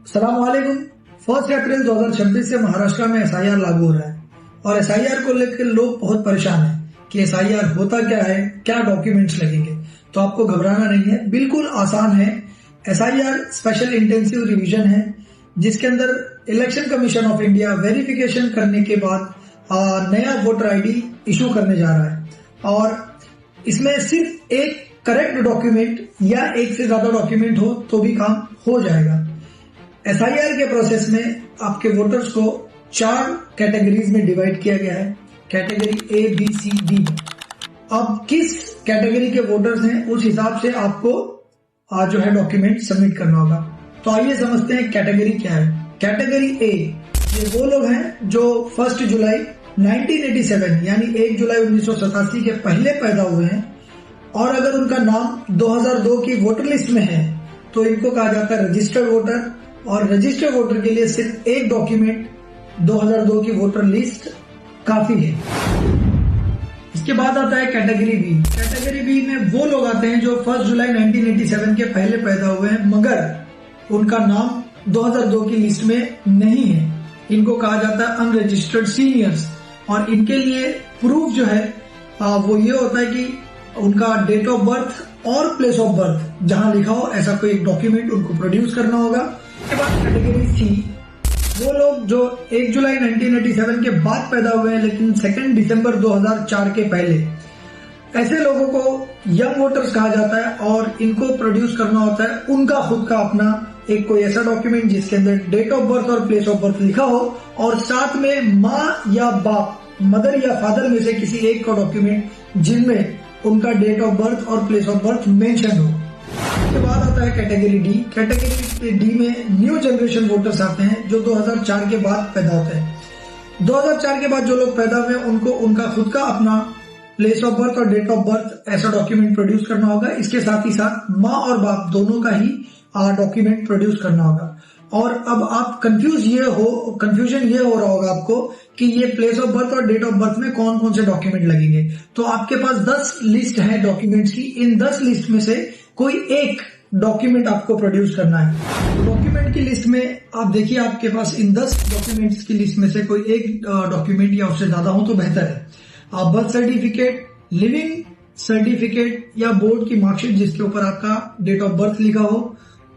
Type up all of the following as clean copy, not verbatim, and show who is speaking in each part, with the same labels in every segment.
Speaker 1: सलामुअलैकुम। 1 अप्रैल 2026 से महाराष्ट्र में SIR लागू हो रहा है और SIR को लेकर लोग बहुत परेशान हैं कि SIR होता क्या है, क्या डॉक्यूमेंट्स लगेंगे। तो आपको घबराना नहीं है, बिल्कुल आसान है। SIR स्पेशल इंटेंसिव रिवीजन है जिसके अंदर election commission of India verification करने के बाद नया वोटर आईडी इशू करने जा रहा है और इसमें सिर्फ एक करेक्ट डॉक्यूमेंट या एक से ज्यादा डॉक्यूमेंट हो तो भी काम हो जाएगा। SIR के प्रोसेस में आपके वोटर्स को 4 कैटेगरीज में डिवाइड किया गया है, category A, B, C, D। अब किस कैटेगरी के वोटर्स हैं उस हिसाब से आपको जो है डॉक्यूमेंट सबमिट करना होगा। तो आइए समझते हैं कैटेगरी क्या है। कैटेगरी A ये वो लोग हैं जो 1 जुलाई 1987 यानी 1 जुलाई 1987 के पहले पैदा हुए हैं और अगर उनका नाम 2002 की वोटर लिस्ट में है तो इनको कहा जाता है रजिस्टर्ड वोटर। और रजिस्टर्ड वोटर के लिए सिर्फ एक डॉक्यूमेंट 2002 की वोटर लिस्ट काफी है। इसके बाद आता है कैटेगरी बी। कैटेगरी बी में वो लोग आते हैं जो 1 जुलाई 1987 के पहले पैदा हुए हैं मगर उनका नाम 2002 की लिस्ट में नहीं है। इनको कहा जाता है अनरजिस्टर्ड सीनियर्स और इनके लिए प्रूफ जो है वो ये होता है कि उनका डेट ऑफ बर्थ और प्लेस ऑफ बर्थ जहां लिखा हो ऐसा कोई एक डॉक्यूमेंट उनको प्रोड्यूस करना होगा। उसके बाद कैटेगरी सी वो लोग जो 1 जुलाई 1987 के बाद पैदा हुए हैं लेकिन 2 दिसंबर 2004 के पहले, ऐसे लोगों को यंग वोटर्स कहा जाता है और इनको प्रोड्यूस करना होता है उनका खुद का अपना एक कोई ऐसा डॉक्यूमेंट जिसके अंदर डेट ऑफ बर्थ और प्लेस ऑफ बर्थ लिखा हो और साथ में माँ या बाप, मदर या फादर में से किसी एक का डॉक्यूमेंट जिनमें उनका डेट ऑफ बर्थ और प्लेस ऑफ बर्थ मेंशन हो। उसके बाद आता है कैटेगरी डी। कैटेगरी डी में न्यू जनरेशन वोटर्स आते हैं जो 2004 के बाद पैदा होते हैं। 2004 के बाद जो लोग पैदा हुए उनको उनका खुद का अपना प्लेस ऑफ बर्थ और डेट ऑफ बर्थ ऐसा डॉक्यूमेंट प्रोड्यूस करना होगा। इसके साथ ही साथ माँ और बाप दोनों का ही डॉक्यूमेंट प्रोड्यूस करना होगा। और अब आप कंफ्यूजन ये हो रहा होगा आपको कि ये प्लेस ऑफ बर्थ और डेट ऑफ बर्थ में कौन कौन से डॉक्यूमेंट लगेंगे। तो आपके पास 10 लिस्ट है डॉक्यूमेंट्स की। इन 10 लिस्ट में से कोई एक डॉक्यूमेंट आपको प्रोड्यूस करना है। डॉक्यूमेंट की लिस्ट में आप देखिए आपके पास इन 10 डॉक्यूमेंट्स की लिस्ट में से कोई एक डॉक्यूमेंट या उससे ज्यादा हो तो बेहतर है। बर्थ सर्टिफिकेट, लिविंग सर्टिफिकेट या बोर्ड की मार्कशीट जिसके ऊपर आपका डेट ऑफ बर्थ लिखा हो,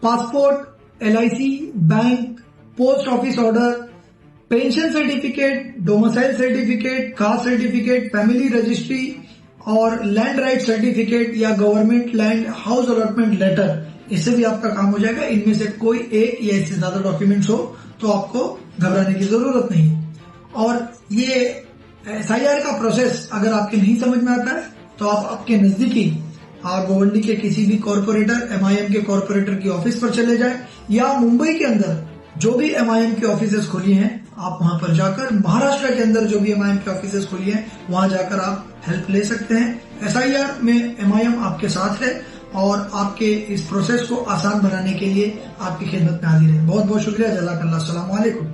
Speaker 1: passport, LIC, bank, post office order, pension certificate, domicile certificate, caste certificate, family registry और लैंड राइट सर्टिफिकेट या government land house allotment letter, इससे भी आपका काम हो जाएगा। इनमें से कोई एक या इससे ज्यादा डॉक्यूमेंट्स हो तो आपको घबराने की जरूरत नहीं। और ये SIR का प्रोसेस अगर आपके नहीं समझ में आता है तो आप आपके नजदीकी गोवंडी के किसी भी कॉर्पोरेटर, MIM के कॉर्पोरेटर की ऑफिस पर चले जाएं या मुंबई के अंदर जो भी MIM की ऑफिसेस खुली हैं आप वहां पर जाकर, महाराष्ट्र के अंदर जो भी MIM की ऑफिसेस खुली हैं वहां जाकर आप हेल्प ले सकते हैं। SIR में MIM आपके साथ है और आपके इस प्रोसेस को आसान बनाने के लिए आपकी खिदमत में हाजिर है। बहुत बहुत शुक्रिया। जज़ाकल्लाह। अस्सलाम वालेकुम।